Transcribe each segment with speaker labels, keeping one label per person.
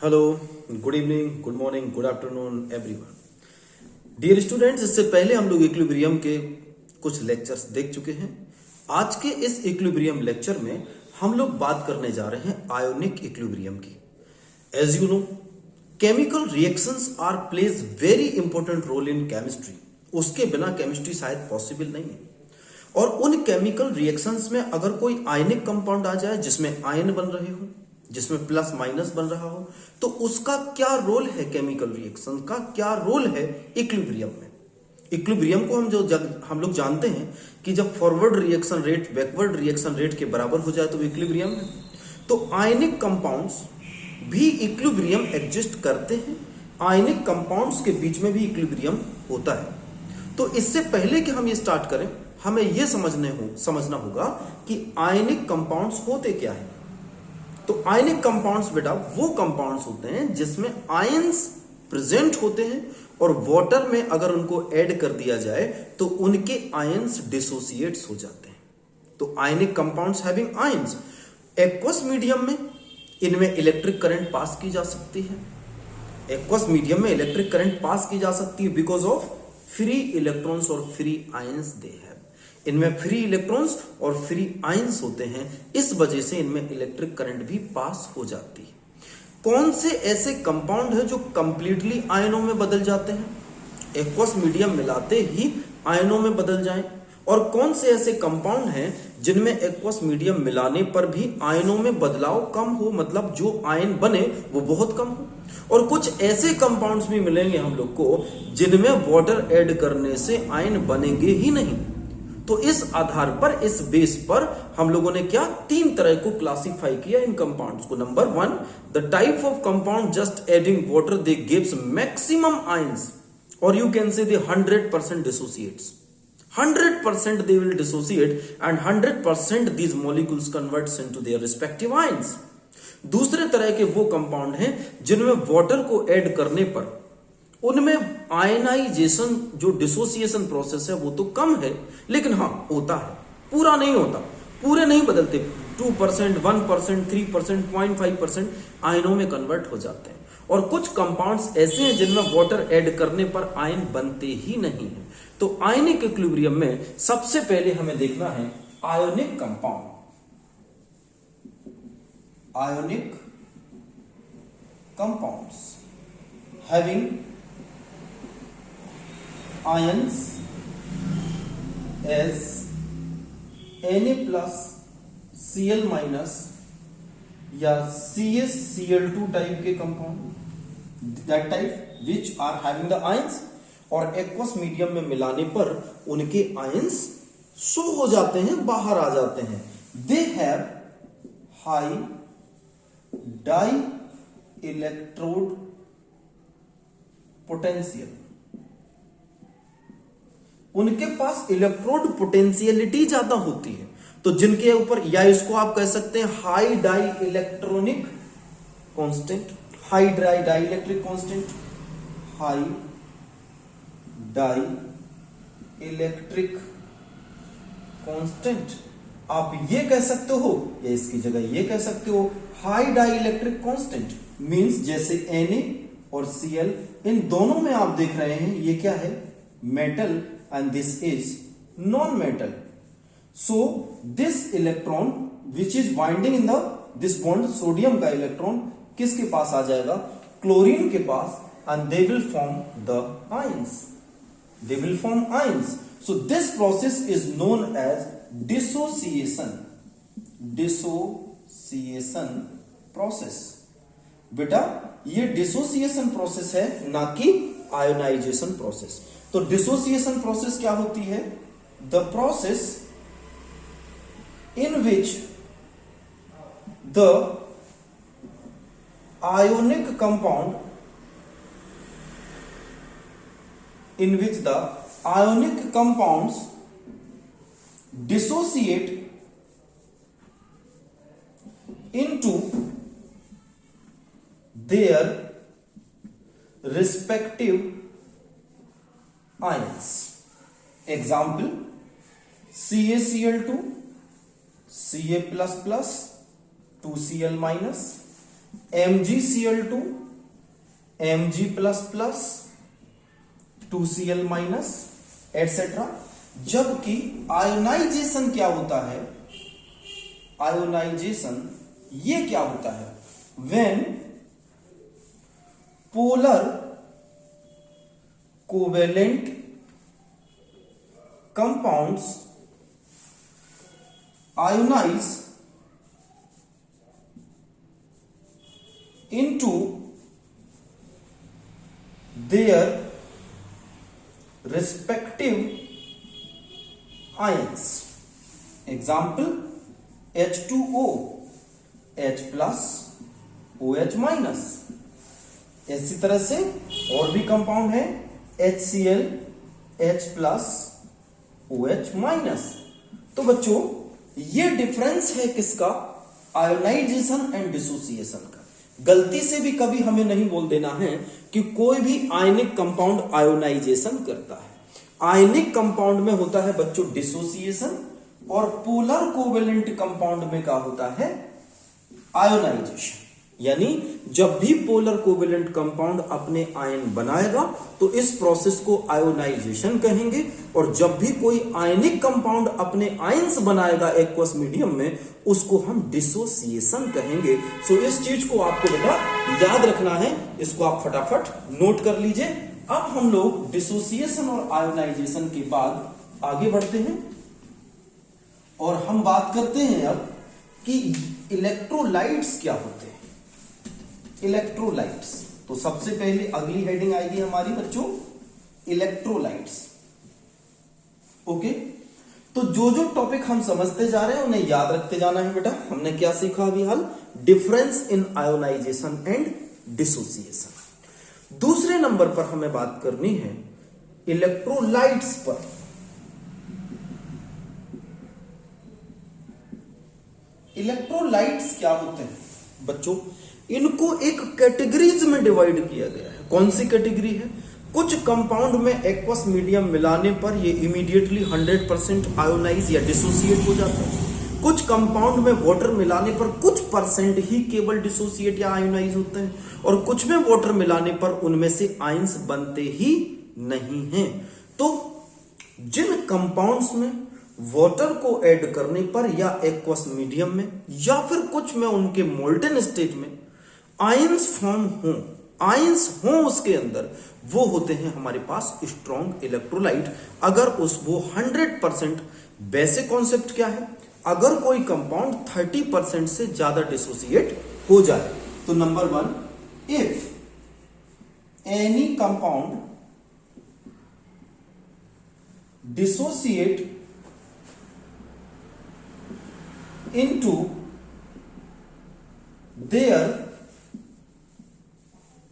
Speaker 1: Hello, good evening, good morning, good afternoon everyone. Dear students, इससे पहले हम लोग इक्विलिब्रियम के कुछ लेक्चर्स देख चुके हैं। आज के इस इक्विलिब्रियम लेक्चर में हम लोग बात करने जा रहे हैं आयोनिक इक्विलिब्रियम की। As you know, chemical reactions are plays very important role in chemistry. उसके बिना केमिस्ट्री शायद पॉसिबल नहीं है। और उन केमिकल रिएक्शंस में अगर कोई आयनिक कंपाउंड आ जाए जिसमें आयन बन रहे हो, जिसमें प्लस माइनस बन रहा हो, तो उसका क्या रोल है, केमिकल रिएक्शन का क्या रोल है इक्विलिब्रियम में। इक्विलिब्रियम को हम लोग जानते हैं कि जब forward reaction rate backward reaction rate के बराबर हो जाए तो इक्विलिब्रियम है। तो आयनिक कंपाउंड्स भी इक्विलिब्रियम एग्जिस्ट करते हैं। आयनिक कंपाउंड्स के बीच में भी इक्विलिब्रियम होता है। तो इससे पहले कि हम ये स्टार्ट करें, हमें यह समझना होगा कि आयनिक कंपाउंड्स होते क्या है। तो आयनिक कंपाउंड्स बेटा वो कंपाउंड्स होते हैं जिसमें आयंस प्रेजेंट होते हैं और वाटर में अगर उनको ऐड कर दिया जाए तो उनके आयंस डिसोसिएट्स हो जाते हैं। तो ionic compounds having ions, aqueous medium में इनमें इलेक्ट्रिक करंट पास की जा सकती है। एक्वस मीडियम में इलेक्ट्रिक करंट पास की जा सकती है बिकॉज ऑफ फ्री इलेक्ट्रॉन्स और फ्री आयंस दे है। इनमें फ्री इलेक्ट्रॉन्स और फ्री आयंस होते हैं, इस वजह से इनमें इलेक्ट्रिक करंट भी पास हो जाती है। कौन से ऐसे कंपाउंड है जो कंप्लीटली आयनों में बदल जाते हैं, एक्वस मीडियम मिलाते ही आयनों में बदल जाएं, और कौन से ऐसे कंपाउंड हैं जिनमें एक्वस मीडियम मिलाने पर भी आयनों में बदलाव कम हो, मतलब जो आयन बने वो बहुत कम हो। और कुछ ऐसे कंपाउंड्स भी मिलेंगे हम लोग को जिनमें वाटर ऐड करने से आयन बनेंगे ही नहीं। तो इस आधार पर, इस बेस पर हम लोगों ने क्या तीन तरह को क्लासिफाई किया इन कंपाउंड्स को। Number one, the type of compound just adding water they gives maximum ions, और you can say they 100% dissociates. 100% they will dissociate and 100% these molecules converts into their respective ions. दूसरे तरह के वो compound हैं जिनमें water को add करने पर उनमें आयनाइजेशन, जो डिसोसिएशन प्रोसेस है, वो तो कम है, लेकिन हाँ होता है, पूरा नहीं होता, पूरे नहीं बदलते। 2%, 1%, 3%, 0.5% आयनों में कन्वर्ट हो जाते हैं। और कुछ कंपाउंड्स ऐसे हैं जिनमें वाटर ऐड करने पर आयन बनते ही नहीं है। तो आयनिक इक्विलिब्रियम में सबसे पहले हमें देखना है ionic compound. Ionic compounds having ions as Na+ Cl- या CsCl2 टाइप के compound, that type which are having the ions, और एक्वस मीडियम में मिलाने पर उनके आयंस शो हो जाते हैं, बाहर आ जाते हैं। They have high di electrode potential, उनके पास इलेक्ट्रोड पोटेंशियलिटी ज्यादा होती है। तो जिनके ऊपर, या इसको आप कह सकते हैं high di electronic constant, high dielectric constant, high dielectric constant आप ये कह सकते हो, या इसकी जगह ये कह सकते हो high dielectric constant means जैसे Na और Cl, इन दोनों में आप देख रहे हैं ये क्या है, metal, and this is non-metal. So this electron which is binding in this bond, sodium का इलेक्ट्रॉन किसके पास आ जाएगा, क्लोरीन के पास, and they will form the ions. They will form ions. So this process is known as dissociation. Dissociation process. बेटा ये dissociation process है, ना कि ionisation process. तो डिसोसिएशन प्रोसेस क्या होती है, the process in which the ionic compound, in which the ionic compounds dissociate into their respective ions. Example, CaCl2, Ca++, 2Cl-, MgCl2 Mg++ 2Cl minus etcetera. जबकि ionization क्या होता है, ionization ये क्या होता है, when polar covalent compounds ionize into their respective ions. Example H2O, H plus, OH minus। इसी तरह से और भी कंपाउंड है HCl, H plus, OH minus। तो बच्चों ये डिफरेंस है किसका, आयोनाइजेशन एंड डिसोसिएशन का। गलती से भी कभी हमें नहीं बोल देना है कि कोई भी आयनिक कंपाउंड आयोनाइजेशन करता है। आयनिक कंपाउंड में होता है बच्चों डिसोसिएशन, और पोलर कोवेलेंट कंपाउंड में क्या होता है, आयोनाइजेशन। यानी जब भी पोलर कोवेलेंट कंपाउंड अपने आयन बनाएगा तो इस प्रोसेस को आयोनाइजेशन कहेंगे, और जब भी कोई आयनिक कंपाउंड अपने आयंस बनाएगा एक्वस मीडियम में उसको हम डिसोसिएशन कहेंगे। सो इस चीज को आपको बेटा याद रखना है, इसको आप फटाफट नोट कर लीजिए। अब हम लोग डिसोसिएशन और आयोनाइजेशन के बाद आगे बढ़ते हैं और हम बात करते हैं अब कि इलेक्ट्रोलाइट्स क्या होते हैं। इलेक्ट्रोलाइट्स, तो सबसे पहले अगली हेडिंग आएगी हमारी बच्चों इलेक्ट्रोलाइट्स। ओके, तो जो जो टॉपिक हम समझते जा रहे हैं उन्हें याद रखते जाना है बेटा। हमने क्या सीखा अभी हाल, difference in ionization and dissociation. दूसरे नंबर पर हमें बात करनी है इलेक्ट्रोलाइट्स पर। इलेक्ट्रोलाइट्स क्या होते हैं बच्चों, इनको एक कैटेगरीज में डिवाइड किया गया है। कौन सी कैटेगरी है, कुछ कंपाउंड में एक्वस मीडियम मिलाने पर ये इमीडिएटली 100% आयोनाइज या डिसोसिएट हो जाता है। कुछ कंपाउंड में वाटर मिलाने पर कुछ परसेंट ही केवल डिसोसिएट या आयोनाइज होते हैं, और कुछ में वाटर मिलाने पर उनमें से आयंस बनते ही नहीं हैं। तो जिन कंपाउंड्स में वाटर को ऐड करने पर या एक्वस मीडियम में या फिर कुछ में उनके मोल्टन स्टेट में आयंस फॉर्म हो, आयंस हो उसके अंदर, वो होते हैं हमारे पास स्ट्रॉन्ग इलेक्ट्रोलाइट। अगर उस वो 100%, बेसिक कॉन्सेप्ट क्या है, अगर कोई कंपाउंड 30% से ज्यादा डिसोसिएट हो जाए तो number 1, if any compound dissociate into their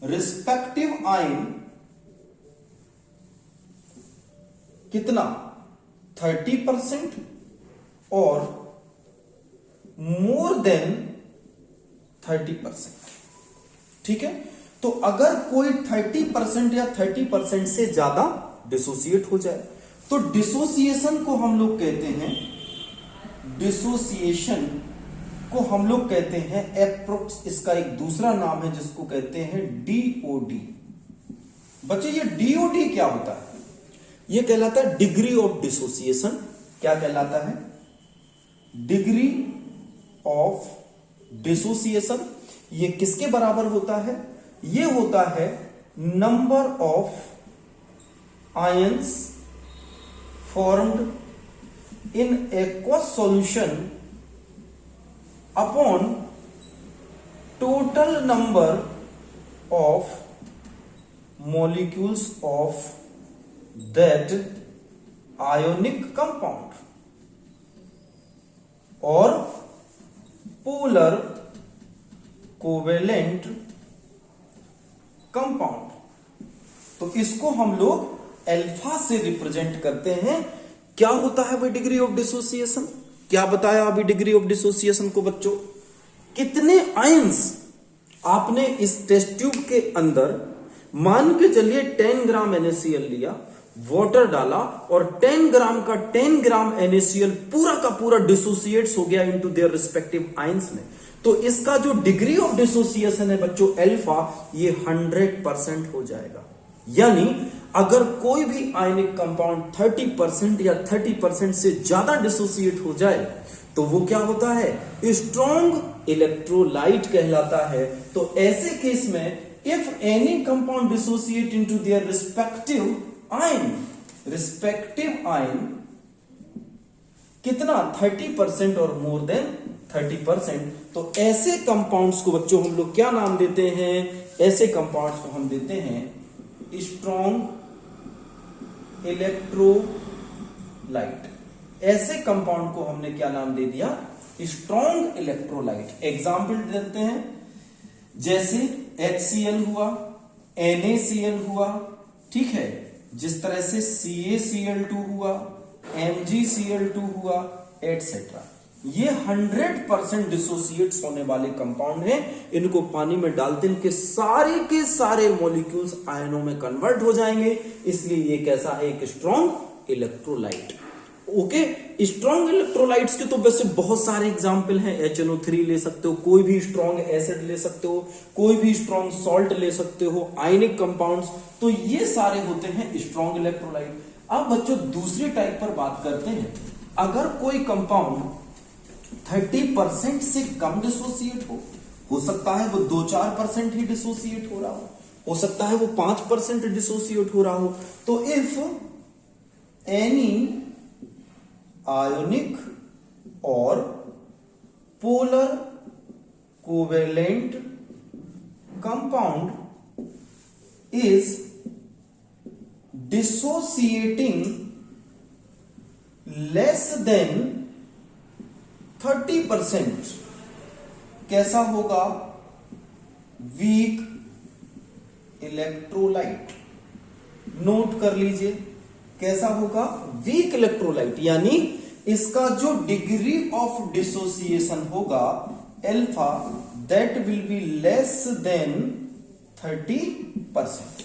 Speaker 1: respective ion, कितना 30% और मोर देन 30%। ठीक है, तो अगर कोई 30% या 30% से ज्यादा डिसोसिएट हो जाए तो डिसोसिएशन को हम लोग कहते हैं, डिसोसिएशन को हम लोग कहते हैं एप्रोक्स, इसका एक दूसरा नाम है जिसको कहते हैं डीओडी। बच्चे ये डीओडी क्या होता है, ये कहलाता है डिग्री ऑफ डिसोसिएशन। क्या कहलाता है, डिग्री ऑफ डिसोसिएशन। ये किसके बराबर होता है, ये होता है number of ions formed in aqueous solution upon total number of molecules of that ionic compound or polar covalent compound। तो इसको हम लोग अल्फा से रिप्रेजेंट करते हैं। क्या होता है भाई डिग्री ऑफ डिसोसिएशन, क्या बताया अभी डिग्री ऑफ डिसोसिएशन को बच्चों, कितने आयंस आपने इस टेस्ट ट्यूब के अंदर मान के चलिए 10 ग्राम NaCl लिया, वाटर डाला और 10 ग्राम का 10 ग्राम NaCl पूरा का पूरा डिसोसिएट्स हो गया इनटू देयर रिस्पेक्टिव आयंस में। तो इसका जो डिग्री ऑफ डिसोसिएशन है बच्चों अल्फा, ये 100% हो जाएगा। यानी अगर कोई भी आयनिक कंपाउंड 30% या 30% से ज्यादा डिसोसिएट हो जाए तो वो क्या होता है, स्ट्रॉन्ग इलेक्ट्रोलाइट कहलाता है। तो ऐसे केस में if any compound dissociate into their respective ion कितना 30% और मोर देन 30%, तो ऐसे कंपाउंड्स को बच्चों हम लोग क्या नाम देते हैं, ऐसे कंपाउंड्स को हम देते हैं स्ट्रॉन्ग इलेक्ट्रोलाइट। ऐसे कंपाउंड को हमने क्या नाम दे दिया, स्ट्रॉन्ग इलेक्ट्रोलाइट। एग्जाम्पल देते हैं, जैसे HCl हुआ, NaCl हुआ, ठीक है, जिस तरह से CaCl2 हुआ, MgCl2 हुआ, एटसेट्रा। ये 100% डिसोसिएट्स होने वाले कंपाउंड हैं। इनको पानी में डालते हैं, इनके के सारे मॉलिक्यूल्स आयनों में कन्वर्ट हो जाएंगे, इसलिए ये कैसा है, एक strong electrolyte. Okay, strong electrolytes के तो वैसे बहुत सारे एग्जाम्पल हैं। HNO3 ले सकते हो, कोई भी स्ट्रॉन्ग एसिड ले सकते हो, कोई भी स्ट्रॉन्ग सॉल्ट ले सकते हो, आयनिक कंपाउंड्स, तो ये सारे होते हैं स्ट्रॉन्ग इलेक्ट्रोलाइट। अब बच्चों दूसरी टाइप पर बात करते हैं। अगर कोई कंपाउंड 30% से कम डिसोसिएट हो सकता है वो 2-4% ही डिसोसिएट हो रहा हो सकता है वो 5% डिसोसिएट हो रहा हो। तो इफ एनी आयोनिक और polar covalent compound is dissociating less than 30%, कैसा होगा, वीक इलेक्ट्रोलाइट। नोट कर लीजिए, कैसा होगा, वीक इलेक्ट्रोलाइट। यानी इसका जो डिग्री ऑफ डिसोसिएशन होगा alpha, that will be less than 30%।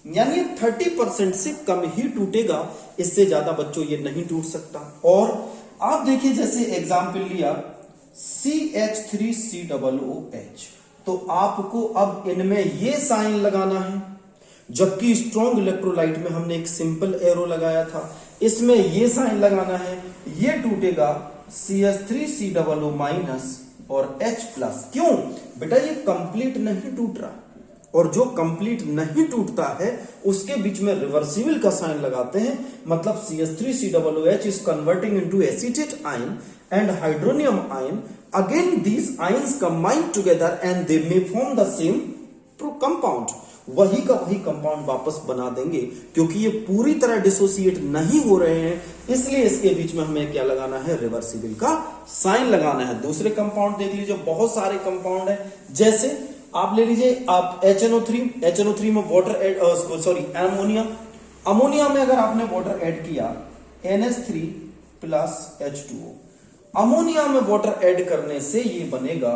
Speaker 1: यानी 30% से कम ही टूटेगा, इससे ज्यादा बच्चों ये नहीं टूट सकता। और आप देखिए, जैसे एग्जाम्पल लिया CH3COOH, तो आपको अब इनमें ये साइन लगाना है, जबकि स्ट्रॉन्ग इलेक्ट्रोलाइट में हमने एक सिंपल एरो लगाया था, इसमें ये साइन लगाना है, ये टूटेगा CH3COO- और H+। क्यों बेटा, ये कंप्लीट नहीं टूट रहा, और जो कंप्लीट नहीं टूटता है उसके बीच में रिवर्सिबल का साइन लगाते हैं। मतलब CH3COOH is converting into acetate ion and hydronium ion, again these ions combine together and they may form the same compound. वही का वही कंपाउंड वापस बना देंगे, क्योंकि ये पूरी तरह डिसोसिएट नहीं हो रहे हैं, इसलिए इसके बीच में हमें क्या लगाना है, रिवर्सिबल का साइन लगाना है। दूसरे कंपाउंड देख लीजिए, बहुत सारे कंपाउंड है। जैसे आप ले लीजिए, आप HNO3 में वाटर ऐड, सॉरी अमोनिया में अगर आपने वाटर ऐड किया NH3 प्लस H2O, अमोनिया में वाटर ऐड करने से ये बनेगा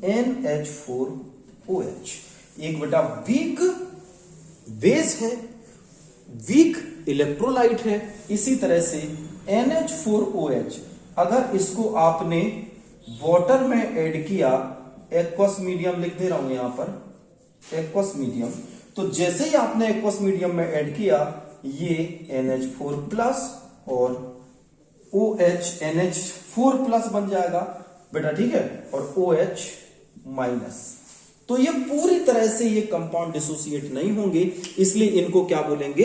Speaker 1: NH4OH। एक बेटा वीक बेस है, वीक इलेक्ट्रोलाइट है। इसी तरह से NH4OH अगर इसको आपने वाटर में ऐड किया, एक्वस मीडियम लिख दे रहा हूं यहां पर, एक्वस मीडियम, तो जैसे ही आपने एक्वस मीडियम में ऐड किया, ये NH4 प्लस और OH NH4 प्लस बन जाएगा बेटा, ठीक है, और OH माइनस। तो ये पूरी तरह से ये कंपाउंड डिसोसिएट नहीं होंगे, इसलिए इनको क्या बोलेंगे,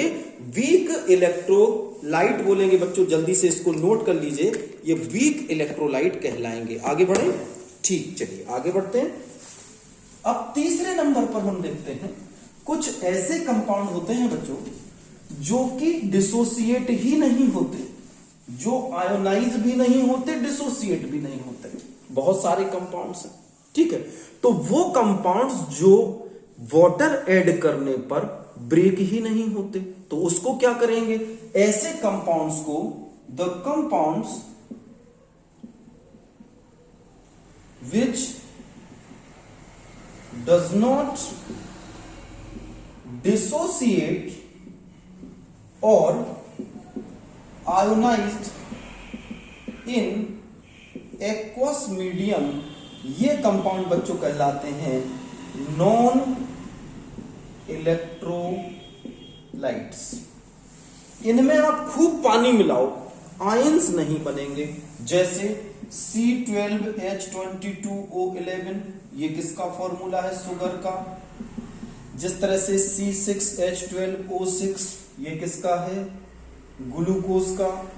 Speaker 1: वीक इलेक्ट्रोलाइट बोलेंगे। बच्चों जल्दी से इसको नोट कर लीजिए, ये वीक इलेक्ट्रोलाइट कहलाएंगे। आगे बढ़े, ठीक, चलिए आगे बढ़ते हैं। अब तीसरे नंबर पर हम देखते हैं, कुछ ऐसे कंपाउंड होते हैं बच्चों जो कि डिसोसिएट ही नहीं होते, जो आयोनाइज भी नहीं होते, डिसोसिएट भी नहीं होते। बहुत सारे कंपाउंड्स हैं, ठीक है। तो वो कंपाउंड्स जो वाटर ऐड करने पर ब्रेक ही नहीं होते, तो उसको क्या करेंगे, ऐसे कंपाउंड्स को the compounds which does not dissociate or ionized in aqueous medium ये कंपाउंड बच्चों कहलाते हैं नॉन इलेक्ट्रोलाइट्स। इनमें आप खूब पानी मिलाओ, आयंस नहीं बनेंगे। जैसे C12H22O11, ये किसका फॉर्मूला है? शुगर का। जिस तरह से C6H12O6, ये किसका है? ग्लूकोज का,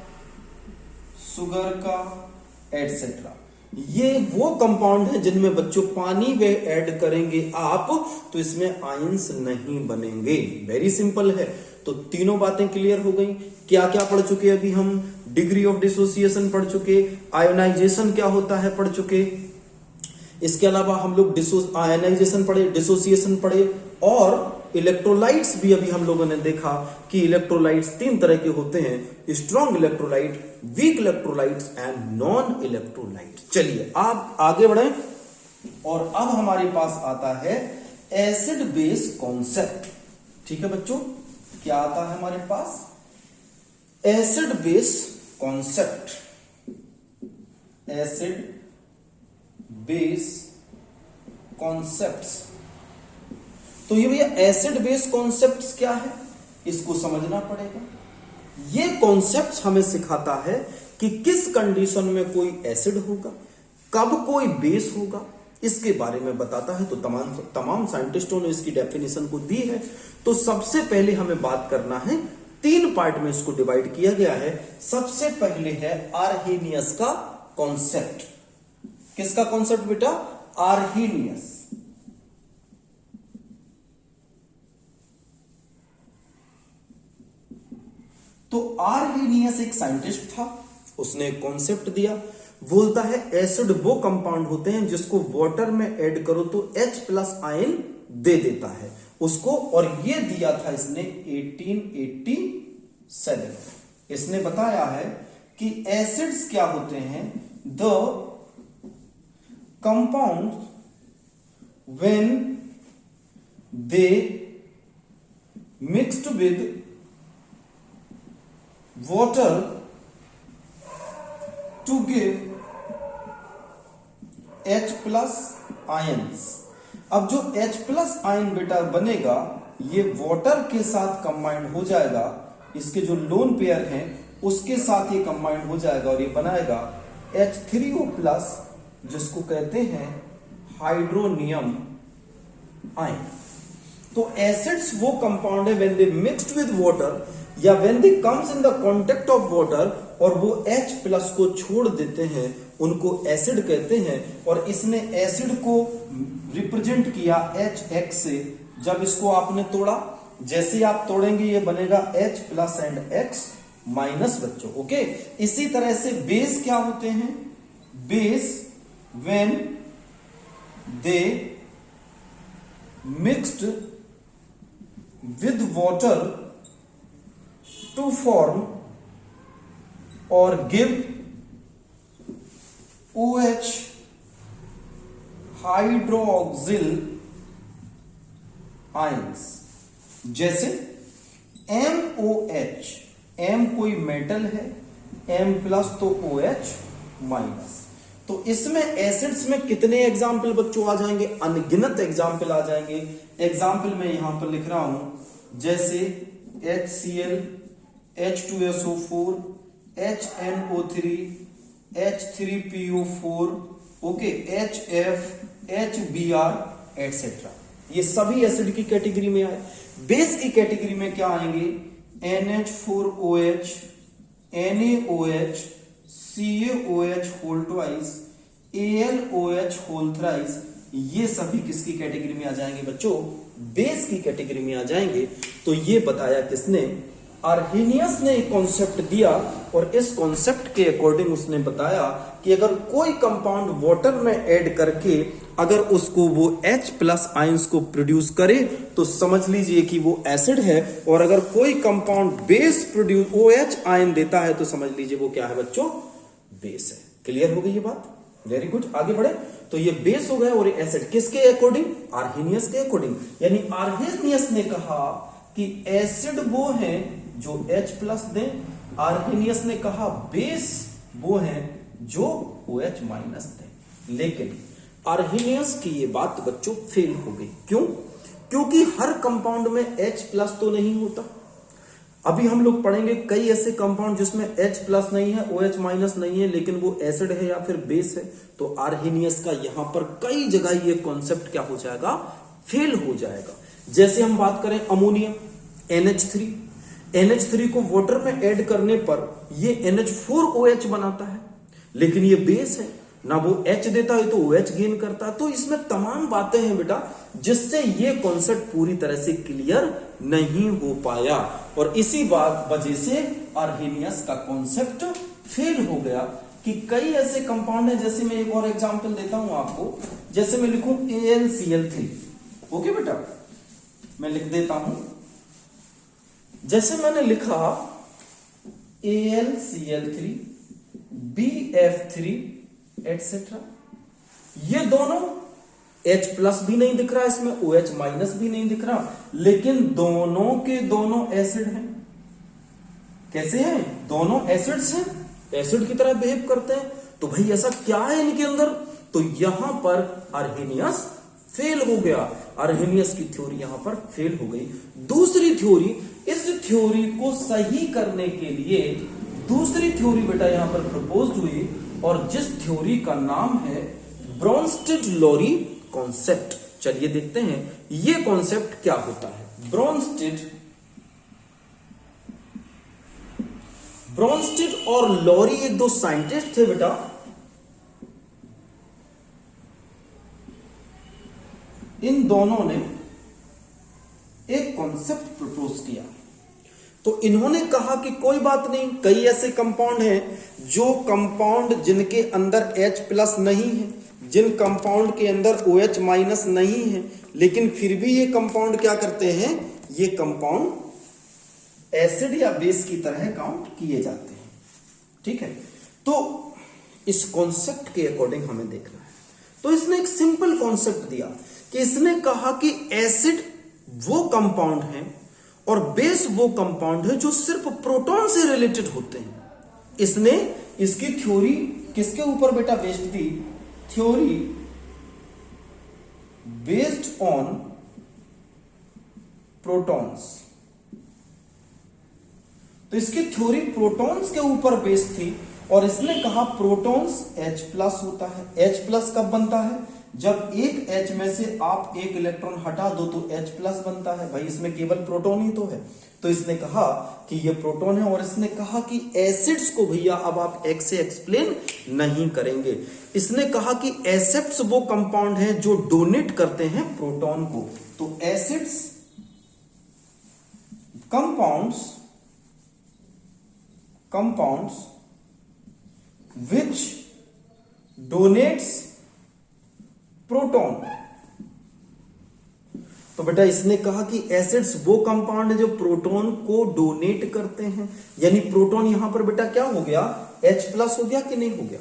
Speaker 1: शुगर का, एटसेट्रा। ये वो कंपाउंड है जिनमें बच्चों पानी वे ऐड करेंगे आप तो इसमें आयंस नहीं बनेंगे। वेरी सिंपल है। तो तीनों बातें क्लियर हो गई। क्या क्या पढ़ चुके? अभी हम डिग्री ऑफ डिसोसिएशन पढ़ चुके, आयोनाइजेशन क्या होता है पढ़ चुके, इसके अलावा हम लोग आयोनाइजेशन पढ़े, डिसोसिएशन पढ़े, और इलेक्ट्रोलाइट्स भी अभी हम लोगों ने देखा कि इलेक्ट्रोलाइट्स तीन तरह के होते हैं: strong electrolyte, weak electrolytes and non electrolyte. चलिए आप आगे बढ़े और अब हमारे पास आता है एसिड बेस कॉन्सेप्ट। ठीक है बच्चों, क्या आता है हमारे पास? Acid base concept. Acid base concepts. तो ये भैया एसिड बेस कॉन्सेप्ट्स क्या है, इसको समझना पड़ेगा। ये कॉन्सेप्ट्स हमें सिखाता है कि किस कंडीशन में कोई एसिड होगा, कब कोई बेस होगा, इसके बारे में बताता है। तो तमाम साइंटिस्टों ने इसकी डेफिनेशन को दी है। तो सबसे पहले हमें बात करना है, तीन पार्ट में इसको डिवाइड किया गया है। सबसे पहले है आर्हेनियस का कॉन्सेप्ट। किसका कॉन्सेप्ट बेटा? आर्हेनियस। तो आर्हेनियस एक साइंटिस्ट था, उसने एक कॉन्सेप्ट दिया। बोलता है एसिड वो कंपाउंड होते हैं जिसको वाटर में ऐड करो तो H+ आयन दे देता है उसको, और ये दिया था इसने 1887। इसने बताया है कि एसिड्स क्या होते हैं? The compound when they mixed with water to give H+ ions. अब जो H+ आयन बेटा बनेगा ये वाटर के साथ कंबाइंड हो जाएगा, इसके जो लोन पेयर हैं उसके साथ ये कंबाइंड हो जाएगा और ये बनाएगा H3O+, जिसको कहते हैं हाइड्रोनियम आयन। तो एसिड्स वो कंपाउंड है when they mixed with water या when they comes in the contact of water और वो H+ को छोड़ देते हैं, उनको एसिड कहते हैं। और इसने एसिड को रिप्रेजेंट किया HX से। जब इसको आपने तोड़ा, जैसे आप तोड़ेंगे ये बनेगा H+ एंड X- बच्चों। ओके, इसी तरह से बेस क्या होते हैं? Base when they mixed with water to form or give OH hydroxyl ions। जैसे MOH, M कोई मेटल है, M+ तो OH-। तो इसमें एसिड्स में कितने एग्जाम्पल बच्चों आ जाएंगे? अनगिनत एग्जाम्पल आ जाएंगे। एग्जाम्पल मैं यहां पर लिख रहा हूं, जैसे HCl, H2SO4, HNO3, H3PO4, okay, HF, HBr etcetera. ये सभी एसिड की कैटेगरी में आए। बेस की कैटेगरी में क्या आएंगे? NH4OH, NaOH, CaOH whole twice, AlOH whole thrice. ये सभी किसकी कैटेगरी में आ जाएंगे बच्चों? बेस की कैटेगरी में आ जाएंगे। तो ये बताया किसने? आर्हेनियस ने एक कॉन्सेप्ट दिया और इस कॉन्सेप्ट के अकॉर्डिंग उसने बताया कि अगर कोई कंपाउंड वाटर में ऐड करके अगर उसको वो H+ आयंस को प्रोड्यूस करे तो समझ लीजिए कि वो एसिड है, और अगर कोई compound base produce OH ion देता है तो समझ लीजिए वो क्या है बच्चों? बेस है। क्लियर हो गई ये बात? वेरी गुड, आगे बढ़े। तो ये बेस हो गया और एसिड किसके अकॉर्डिंग? आर्हेनियस के अकॉर्डिंग। यानी आर्हेनियस ने कहा कि एसिड वो हैं जो H+ दें, आर्हेनियस ने कहा बेस वो हैं जो OH- दें। लेकिन आर्हेनियस की ये बात बच्चों फेल हो गई। क्यों? क्योंकि हर कंपाउंड में H+ तो नहीं होता। अभी हम लोग पढ़ेंगे कई ऐसे कंपाउंड जिसमें H+ नहीं है, OH- नहीं है, लेकिन वो एसिड है या फिर बेस है। तो आर्हेनियस का यहां पर कई जगह ये कॉन्सेप्ट क्या हो जाएगा, फेल हो जाएगा। जैसे हम बात करें अमोनिया NH3 को वाटर में ऐड करने पर ये NH4OH बनाता है, लेकिन ये बेस है ना, वो H देता है तो OH गेन करता है। तो इसमें तमाम बातें हैं बेटा जिससे ये कॉन्सेप्ट पूरी तरह से क्लियर नहीं हो पाया, और इसी बात वजह से आर्हेनियस का कॉन्सेप्ट फेल हो गया। कि कई ऐसे कंपाउंड हैं, जैसे मैं एक और एग्जांपल देता हूं आपको, जैसे मैं लिखूं AlCl3। ओके बेटा, मैं लिख देता हूं, जैसे मैंने लिखा AlCl3 BF3 एटसेट्रा, ये दोनों H+ भी नहीं दिख रहा इसमें, OH- भी नहीं दिख रहा, लेकिन दोनों के दोनों एसिड हैं। कैसे हैं? दोनों एसिड्स हैं, एसिड की तरह बिहेव करते हैं। तो भाई ऐसा क्या है इनके अंदर? तो यहां पर आर्हेनियस फेल हो गया, आर्हेनियस की थ्योरी यहां पर फेल हो गई। दूसरी थ्योरी, इस थ्योरी को सही करने के लिए दूसरी थ्योरी बेटा यहां पर प्रपोज हुई, और जिस थ्योरी का नाम है ब्रोंस्टेड-लॉरी कॉन्सेप्ट। चलिए देखते हैं ये कॉन्सेप्ट क्या होता है। ब्रोंस्टेड और लॉरी एक दो साइंटिस्ट थे बेटा, इन दोनों ने एक कॉन्सेप्ट प्रपोज किया। तो इन्होंने कहा कि कोई बात नहीं, कई ऐसे कंपाउंड हैं जो कंपाउंड जिनके अंदर H+ नहीं है, जिन कंपाउंड के अंदर OH- नहीं है, लेकिन फिर भी ये कंपाउंड क्या करते हैं, ये कंपाउंड एसिड या बेस की तरह काउंट किए जाते हैं। ठीक है, तो इस कॉन्सेप्ट के अकॉर्डिंग हमें देखना है। तो इसने एक सिंपल कॉन्सेप्ट दिया कि इसने कहा कि एसिड वो कंपाउंड है और बेस वो कंपाउंड है जो सिर्फ प्रोटॉन से रिलेटेड होते हैं। इसने इसकी थ्योरी किसके ऊपर बेटा बेस्ड थी? Theory based on protons. तो इसकी थ्योरी प्रोटॉन्स के ऊपर बेस्ड थी, और इसने कहा प्रोटॉन्स H+ होता है। H+ कब बनता है? जब एक H में से आप एक इलेक्ट्रॉन हटा दो तो H+ बनता है। भाई इसमें केवल प्रोटॉन ही तो है। तो इसने कहा कि ये प्रोटॉन है, और इसने कहा कि एसिड्स को भैया अब आप एक से एक्सप्लेन नहीं करेंगे। इसने कहा कि एसेप्ट्स वो कंपाउंड हैं जो डोनेट करते हैं प्रोटॉन को। तो acids compounds which donates proton। तो बेटा इसने कहा कि एसिड्स वो कंपाउंड है जो प्रोटॉन को डोनेट करते हैं, यानी प्रोटॉन यहां पर बेटा क्या हो गया, H+ हो गया कि नहीं हो गया,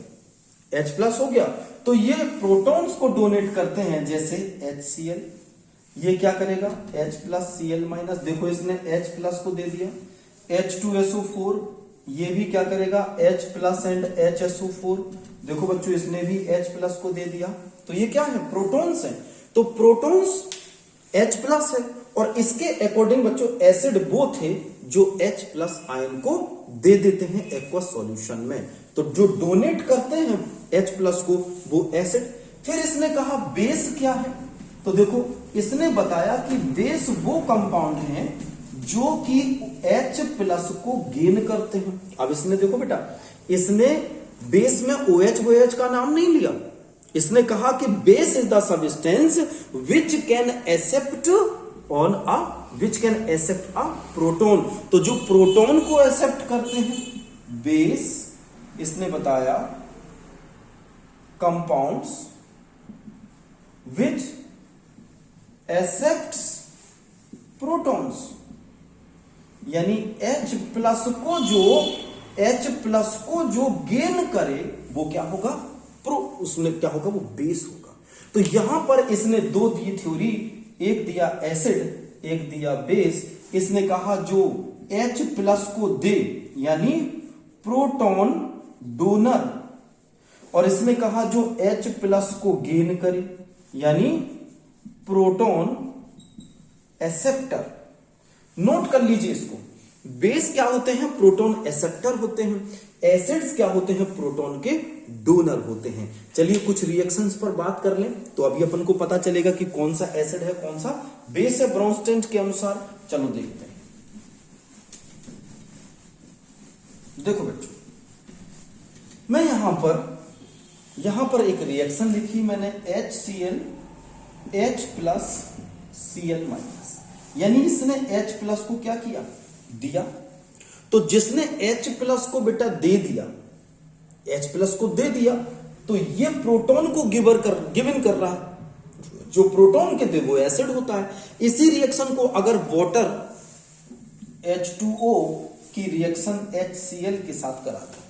Speaker 1: H+ हो गया। तो ये प्रोटॉन्स को डोनेट करते हैं, जैसे HCl, ये क्या करेगा H+Cl-। देखो इसने H+ को दे दिया। H2SO4, ये भी क्या करेगा H+ एंड HSO4। देखो बच्चों इसने भी H+ को दे दिया। तो ये क्या है, प्रोटॉन्स हैं। तो प्रोटॉन्स H+ है, और इसके अकॉर्डिंग बच्चों एसिड वो थे जो H+ आयन को दे देते हैं एक्वस सॉल्यूशन में। तो जो डोनेट करते हैं H+ को वो एसिड। फिर इसने कहा बेस क्या है? तो देखो इसने बताया कि बेस वो कंपाउंड हैं जो कि H+ को गेन करते हैं। अब इसने देखो बेटा, इसने बेस में OH का नाम नहीं लिया। इसने कहा कि base is the substance which can accept a proton. तो जो प्रोटोन को एक्सेप्ट करते हैं बेस, इसने बताया कंपाउंड्स विच एक्सेप्ट्स प्रोटॉन्स, यानी H+ को जो गेन करे वो क्या होगा, उसमें क्या होगा, वो बेस होगा। तो यहां पर इसने दो दी थ्योरी, एक दिया एसिड एक दिया बेस। इसने कहा जो H+ को दे, यानी प्रोटॉन डोनर, और इसमें कहा जो H प्लस को गेन करे, यानी प्रोटॉन एक्सेप्टर। नोट कर लीजिए इसको, बेस क्या होते हैं? प्रोटॉन एक्सेप्टर होते हैं। एसिड्स क्या होते हैं? प्रोटॉन के डोनर होते हैं। चलिए कुछ रिएक्शंस पर बात कर लें तो अभी अपन को पता चलेगा कि कौन सा एसिड है, कौन सा बेस है ब्रॉन्स्टेड के अनुसार। चलो देखते हैं। देखो बच्चों, मैं यहां पर एक रिएक्शन लिखी मैंने, HCl H plus Cl minus, यानी इसने H प्लस को क्या किया? दिया। तो जिसने H प्लस को बेटा दे दिया, H प्लस को दे दिया, तो ये प्रोटॉन को गिवन कर रहा है। जो प्रोटॉन के दे वो एसिड होता है। इसी रिएक्शन को अगर वाटर H2O की रिएक्शन HCl के साथ करा दो,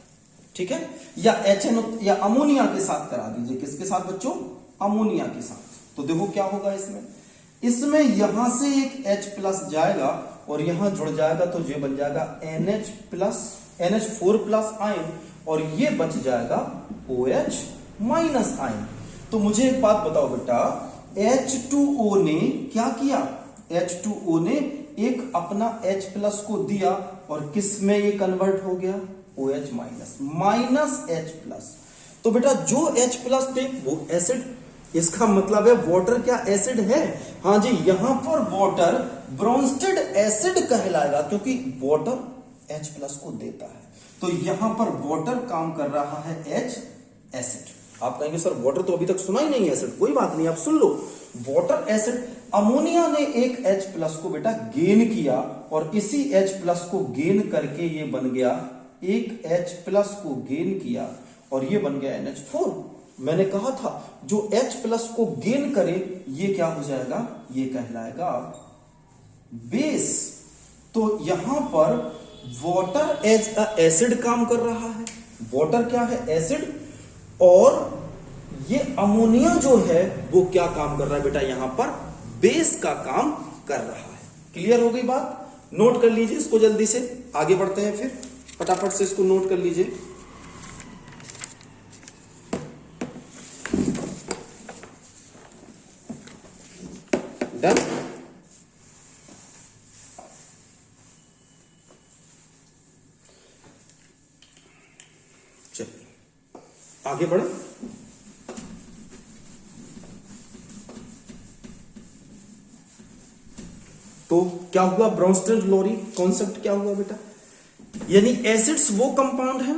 Speaker 1: ठीक है, या HNO या अमोनिया के साथ करा दीजिए। किसके साथ बच्चों? अमोनिया के साथ। तो देखो क्या होगा इसमें यहां से एक H प्लस जाएगा और यहां जुड़ जाएगा, तो ये बन जाएगा NH4 प्लस आयन, और ये बच जाएगा OH माइनस आयन। तो मुझे एक बात बताओ बेटा, H2O ने क्या किया? H2O ने एक अपना H प्लस को दिया और किस में ये कन्वर्ट हो गया? OH minus H plus. तो बेटा जो H प्लस थे वो एसिड, इसका मतलब है वाटर क्या एसिड है? हाँ जी, यहां पर वाटर ब्रॉन्स्टेड एसिड कहलाएगा, क्योंकि वाटर H प्लस को देता है। तो यहां पर वाटर काम कर रहा है H एसिड। आप कहेंगे सर वाटर तो अभी तक सुना ही नहीं एसिड। कोई बात नहीं, आप सुन लो। वाटर एसिड, अमोनिया ने एक H प्लस को बेटा गेन किया और इसी H प्लस को गेन करके ये बन गया, एक H प्लस को गेन किया और ये बन गया NH4। मैंने कहा था जो H प्लस को गेन करे ये क्या हो जाएगा? ये कहलाएगा बेस। तो यहां पर वाटर एज अ एसिड काम कर रहा है। वाटर क्या है? एसिड। और ये अमोनिया जो है वो क्या काम कर रहा है बेटा? यहां पर बेस का काम कर रहा है। क्लियर हो गई बात? नोट कर लीजिए इसको, जल्दी से आगे बढ़ते हैं, फिर फटाफट से इसको नोट कर लीजिए। डन। चलिए आगे बढ़े। तो क्या हुआ? ब्रॉन्स्टेड-लॉरी कॉन्सेप्ट क्या हुआ बेटा? यानी एसिड्स वो कंपाउंड हैं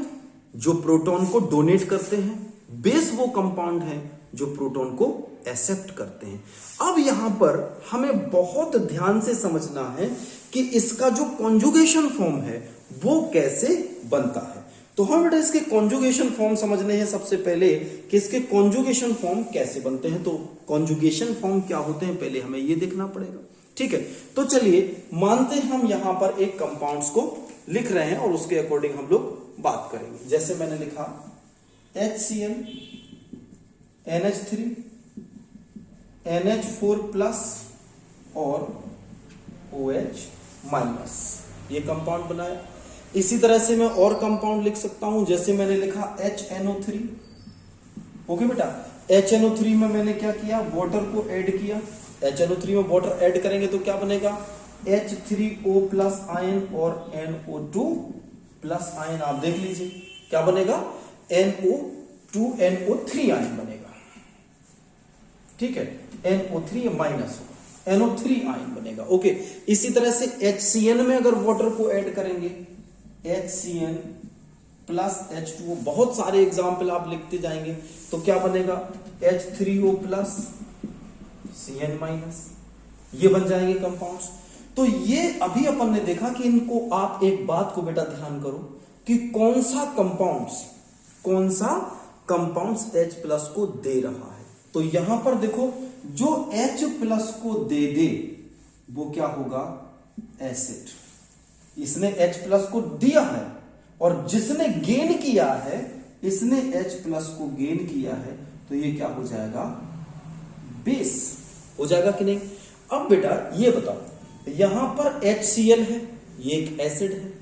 Speaker 1: जो प्रोटॉन को डोनेट करते हैं, बेस वो कंपाउंड हैं जो प्रोटॉन को एक्सेप्ट करते हैं। अब यहां पर हमें बहुत ध्यान से समझना है कि इसका जो कॉन्जुगेशन फॉर्म है वो कैसे बनता है। तो हम बेटा इसके कॉन्जुगेशन फॉर्म समझने हैं सबसे पहले कि इसके कॉन्जुगेशन फॉर्म कैसे बनते हैं। तो कॉन्जुगेशन फॉर्म क्या होते हैं पहले हमें ये देखना पड़ेगा, ठीक है। तो चलिए मानते हैं हम यहां पर एक कंपाउंड्स को लिख रहे हैं और उसके अकॉर्डिंग हम लोग बात करेंगे। जैसे मैंने लिखा HCl NH3 NH4 प्लस और OH माइनस, ये कंपाउंड बनाया। इसी तरह से मैं और कंपाउंड लिख सकता हूं, जैसे मैंने लिखा HNO3। ओके बेटा, HNO3 में मैंने क्या किया? वाटर को ऐड किया। HNO3 में वाटर ऐड करेंगे तो क्या बनेगा? H3O प्लस आयन और NO2 प्लस आयन। आप देख लीजिए क्या बनेगा? NO2NO3 आयन बनेगा, ठीक है। NO3 माइनस होगा, NO3 आयन बनेगा। ओके, इसी तरह से HCN में अगर वाटर को ऐड करेंगे, HCN प्लस H2O, बहुत सारे एग्जाम्पल आप लिखते जाएंगे, तो क्या बनेगा? H3O प्लस CN माइनस, ये बन जाएंगे कंपाउंड्स। तो ये अभी अपन ने देखा कि इनको, आप एक बात को बेटा ध्यान करो कि कौन सा कंपाउंड्स H प्लस को दे रहा है। तो यहां पर देखो, जो H प्लस को दे वो क्या होगा? एसिड। इसने H प्लस को दिया है और जिसने गेन किया है, इसने H प्लस को गेन किया है, तो ये क्या हो जाएगा? बेस हो जाएगा कि नहीं? अब बेटा ये बताओ, यहां पर HCl है, ये एक एसिड है,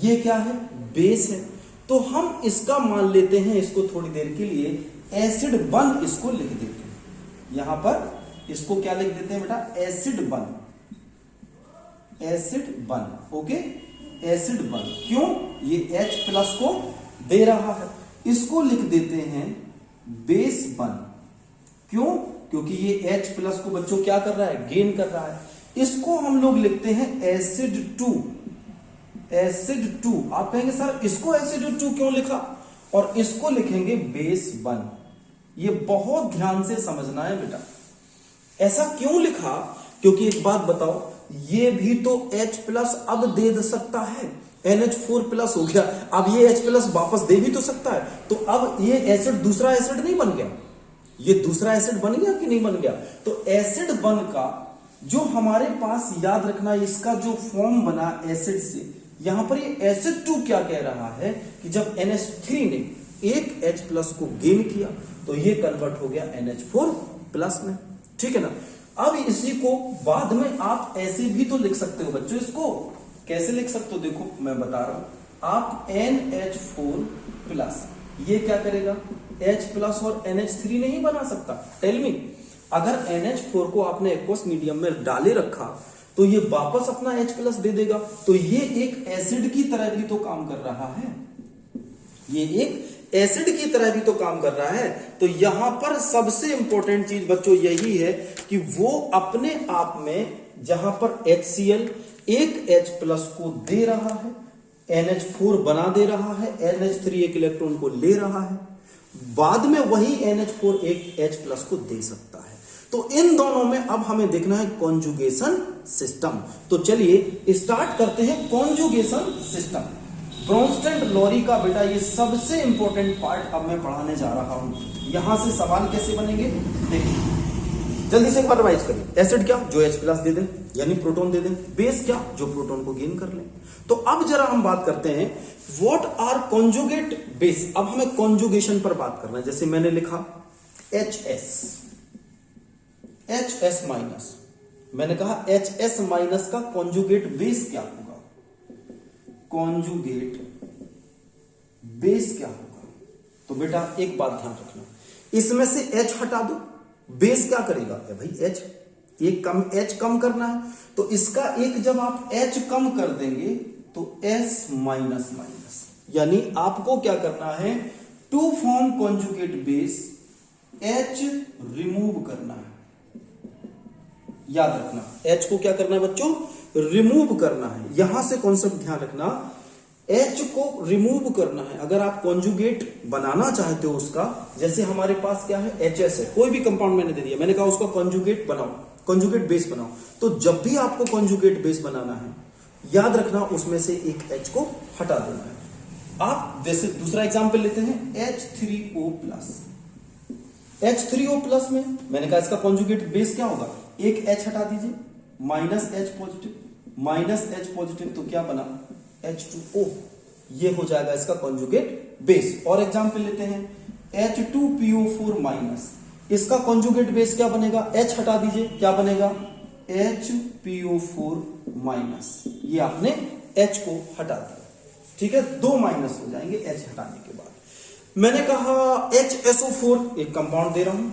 Speaker 1: ये क्या है? बेस है। तो हम इसका मान लेते हैं, इसको थोड़ी देर के लिए एसिड 1 इसको लिख देते हैं। यहां पर इसको क्या लिख देते हैं बेटा, एसिड 1, एसिड 1, ओके, एसिड 1। क्यों, ये H+ को दे रहा है। इसको लिख देते हैं बेस 1। क्यों, क्योंकि ये H+ को बच्चों क्या कर रहा है, गेन कर रहा है। इसको हम लोग लिखते हैं एसिड 2, एसिड 2। आप कहेंगे सर इसको एसिड 2 क्यों लिखा, और इसको लिखेंगे बेस 1। ये बहुत ध्यान से समझना है बेटा, ऐसा क्यों लिखा, क्योंकि एक बात बताओ, ये भी तो H+ अब दे सकता है, NH4+ हो गया, अब ये H+ वापस दे भी तो सकता है। तो अब ये एसिड दूसरा एसिड नहीं बन गया, ये दूसरा एसिड बन गया कि नहीं बन गया। तो एसिड 1 का जो हमारे पास, याद रखना, इसका जो फॉर्म बना एसिड से, यहां पर ये एसिड 2 क्या कह रहा है कि जब NH3 ने एक H+ को गेन किया तो ये कन्वर्ट हो गया NH4+ में, ठीक है ना। अब इसी को बाद में आप ऐसे भी तो लिख सकते हो बच्चों, इसको कैसे लिख सकते हो, देखो मैं बता रहा हूं। आप NH4+, ये क्या करेगा, H+ और NH3 नहीं बना सकता। टेल मी, अगर NH4 को आपने एक्वस मीडियम में डाले रखा तो ये वापस अपना H+ दे देगा, तो ये एक एसिड की तरह भी तो काम कर रहा है, ये एक एसिड की तरह भी तो काम कर रहा है। तो यहां पर सबसे इंपॉर्टेंट चीज बच्चों यही है कि वो अपने आप में, जहां पर HCl एक H+ को दे रहा है, NH4 बना दे रहा है, NH3 एक इलेक्ट्रॉन को ले रहा है, बाद में वही NH4 एक H+ को दे सकता है। तो इन दोनों में अब हमें देखना है कॉन्जुगेशन सिस्टम। तो चलिए स्टार्ट करते हैं कॉन्जुगेशन सिस्टम। ब्रोंस्टेड लॉरी का बेटा ये सबसे इंपॉर्टेंट पार्ट अब मैं पढ़ाने जा रहा हूं। यहां से सवाल कैसे बनेंगे देखिए, जल्दी से एक बार रिवाइज करिए। एसिड क्या, जो H+ दे दें यानी प्रोटॉन दे दें। बेस क्या, जो प्रोटॉन को गेन कर लें। तो अब जरा हम बात करते हैं व्हाट आर कॉन्जुगेट बेस। अब हमें कॉन्जुगेशन पर बात करना है। जैसे मैंने लिखा HS-, मैंने कहा HS- का कॉन्जुगेट बेस क्या होगा, कॉन्जुगेट बेस क्या होगा। तो बेटा एक बात ध्यान रखना, इसमें से H हटा दो, बेस क्या करेगा, भाई H, एक कम H कम करना है, तो इसका एक जब आप H कम कर देंगे तो S-, यानी आपको क्या करना है, to form conjugate base H remove करना है। याद रखना, H को क्या करना है बच्चों, रिमूव करना है। यहां से कॉन्सेप्ट ध्यान रखना, H को रिमूव करना है। अगर आप कॉन्जुगेट बनाना चाहते हो उसका, जैसे हमारे पास क्या है HS है, कोई भी कंपाउंड मैंने दे दिया, मैंने कहा उसका कॉन्जुगेट बनाओ, कॉन्जुगेट बेस बनाओ। तो जब भी आपको कॉन्जुगेट बेस बनाना है, याद रखना उसमें से एक H को हटा देना है। आप जैसे दूसरा एग्जाम्पल लेते हैं H3O+। H3O+ में मैंने कहा इसका कॉन्जुगेट बेस क्या होगा, एक H हटा दीजिए, -H+, तो क्या बना, H2O। ये हो जाएगा इसका कॉन्जुगेट बेस। और एग्जाम्पल लेते हैं H2PO4-, इसका कॉन्जुगेट बेस क्या बनेगा, H हटा दीजिए, क्या बनेगा, HPO4-। ये आपने H को हटा दिया, ठीक है, 2 माइनस हो जाएंगे H हटाने के बाद। मैंने कहा HSO4, एक कंपाउंड दे रहा हूं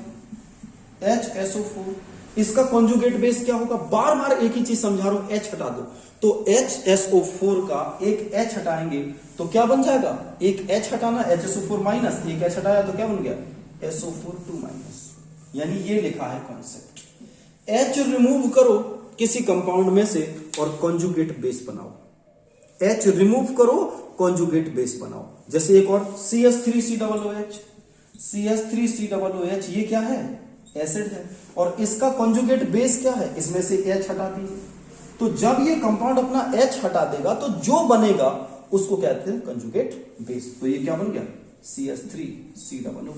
Speaker 1: HSO4, इसका कॉन्जुगेट बेस क्या होगा, बार बार एक ही चीज समझा रहा हूं, H हटा दो। तो HSO4 का एक H हटाएंगे तो क्या बन जाएगा, एक H हटाना HSO4-, एक H हटाया तो क्या बन गया, SO4-2-। यानी ये लिखा है कॉन्सेप्ट, H रिमूव करो किसी कंपाउंड में से और कॉन्जुगेट बेस बनाओ। H रिमूव करो, कॉन्जुगेट बेस बनाओ। जैसे एक और CH3COOH, CH3COOH, ये क्या है, एसिड है, और इसका कॉन्जुगेट बेस क्या है, इसमें से H हटा दीजिए। तो जब ये कंपाउंड अपना H हटा देगा तो जो बनेगा उसको कहते हैं कॉन्जुगेट बेस। तो ये क्या बन गया, CH3COO-।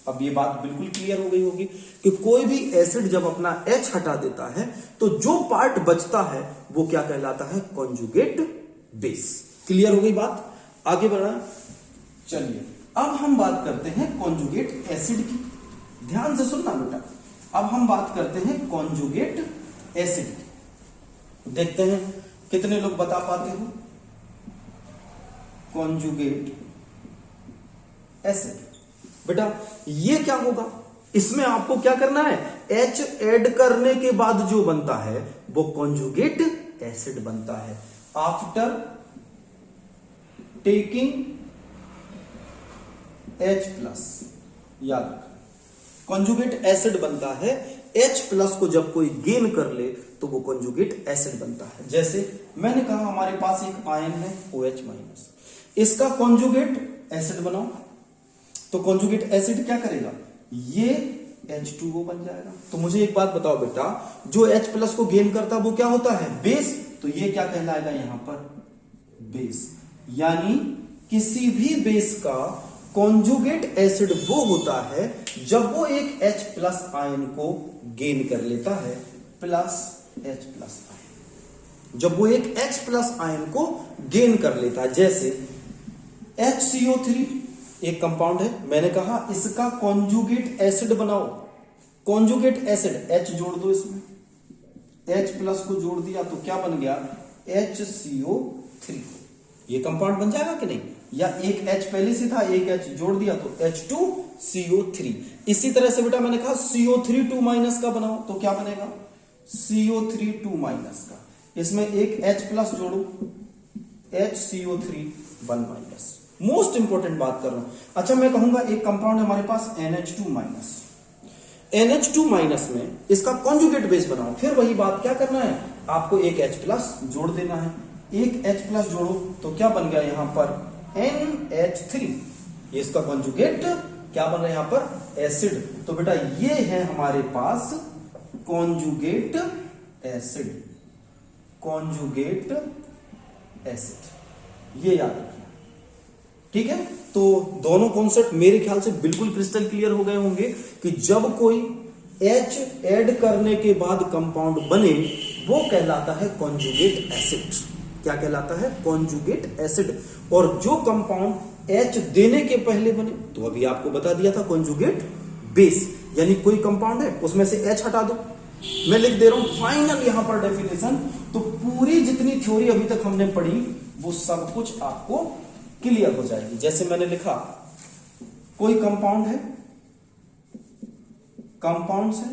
Speaker 1: अब ये बात बिल्कुल क्लियर हो गई होगी कि कोई भी एसिड जब अपना H हटा देता है तो जो पार्ट बचता है वो क्या कहलाता है, कॉन्जुगेट बेस। क्लियर हो गई बात, आगे बढ़ा। चलिए अब हम बात करते हैं कॉन्जुगेट एसिड की। ध्यान से सुनना बेटा, अब हम बात करते हैं कॉन्जुगेट एसिड की। देखते हैं कितने लोग बता पाते हो कॉन्जुगेट एसिड। बेटा ये क्या होगा, इसमें आपको क्या करना है, H ऐड करने के बाद जो बनता है वो कॉन्जुगेट एसिड बनता है। आफ्टर टेकिंग H प्लस, याद रखना कॉन्जुगेट एसिड बनता है। H प्लस को जब कोई गेन कर ले तो वो कॉन्जुगेट एसिड बनता है। जैसे मैंने कहा हमारे पास एक आयन है OH माइनस, इसका कॉन्जुगेट एसिड बनाओ, तो कॉन्जुगेट एसिड क्या करेगा, ये H2O बन जाएगा। तो मुझे एक बात बताओ बेटा, जो H प्लस को गेन करता है वो क्या होता है, बेस, तो ये क्या कहलाएगा यहां पर, बेस। यानी किसी भी बेस का कॉन्जुगेट एसिड वो होता है जब वो एक H प्लस आयन को गेन कर लेता है, प्लस H प्लस आयन, जब वो एक H प्लस आयन को गेन कर लेता है। जैसे HCO3 एक कंपाउंड है, मैंने कहा इसका कॉन्जुगेट एसिड बनाओ, कॉन्जुगेट एसिड H जोड़ दो, इसमें H प्लस को जोड़ दिया तो क्या बन गया, HCO3। ये कंपाउंड बन जाएगा कि नहीं, या एक H पहले से था, एक H जोड़ दिया तो H2CO3। इसी तरह से बेटा मैंने कहा CO3 2 माइनस का बनाओ, तो क्या बनेगा, CO3 2 माइनस का, इसमें एक H प्लस जोड़ो, HCO3 1 माइनस। मोस्ट इंपॉर्टेंट बात कर रहा हूं। अच्छा मैं कहूंगा एक कंपाउंड है हमारे पास NH2 माइनस, NH2 माइनस में इसका कॉन्जुगेट बेस बनाओ, फिर वही बात क्या करना है, आपको एक H प्लस जोड़ देना है, एक H प्लस जोड़ो तो क्या बन गया यहां पर NH3, ये इसका कॉन्जुगेट क्या बन रहा है यहां पर, एसिड। तो बेटा ये है हमारे पास कॉन्जुगेट एसिड, कॉन्जुगेट एसिड, ये याद रखना, ठीक है। तो दोनों कॉन्सेप्ट मेरे ख्याल से बिल्कुल क्रिस्टल क्लियर हो गए होंगे कि जब कोई H ऐड करने के बाद कंपाउंड बने वो कहलाता है कॉन्जुगेट एसिड। क्या कहलाता है, कॉन्जुगेट एसिड। और जो कंपाउंड H देने के पहले बने तो अभी आपको बता दिया था कॉन्जुगेट बेस। यानी कोई कंपाउंड है उसमें से H हटा दो, मैं लिख दे रहा हूं फाइनल यहां पर डेफिनेशन, तो पूरी जितनी थ्योरी अभी तक हमने पढ़ी वो सब कुछ आपको क्लियर हो जाएगी। जैसे मैंने लिखा कोई कंपाउंड है, कंपाउंड से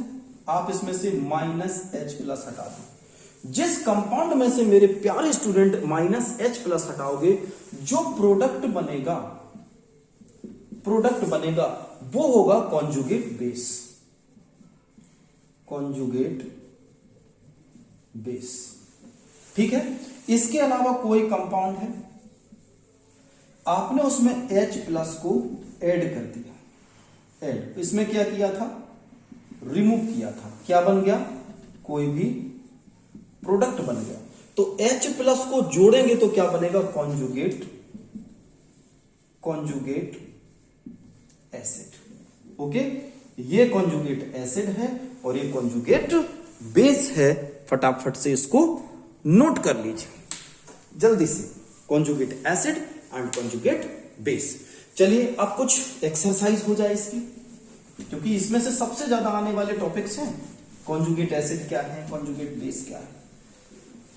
Speaker 1: आप इसमें से माइनस H प्लस हटा दो, जिस कंपाउंड में से मेरे प्यारे स्टूडेंट माइनस H प्लस हटाओगे जो प्रोडक्ट बनेगा वो होगा कॉन्जुगेट बेस, कॉन्जुगेट बेस, ठीक है। इसके अलावा कोई कंपाउंड है, आपने उसमें H प्लस को ऐड कर दिया, ऐड, इसमें क्या किया था, रिमूव किया था, क्या बन गया, कोई भी प्रोडक्ट बन गया। तो H प्लस को जोड़ेंगे तो क्या बनेगा, कॉन्जुगेट एसिड। ओके, ये कॉन्जुगेट एसिड है और ये कॉन्जुगेट बेस है। फटाफट से इसको नोट कर लीजिए जल्दी से, conjugate acid and conjugate base. चलिए अब कुछ एक्सरसाइज हो जाए इसकी, क्योंकि इसमें से सबसे ज्यादा आने वाले टॉपिक्स हैं, कॉन्जुगेट एसिड क्या है, कॉन्जुगेट बेस क्या है।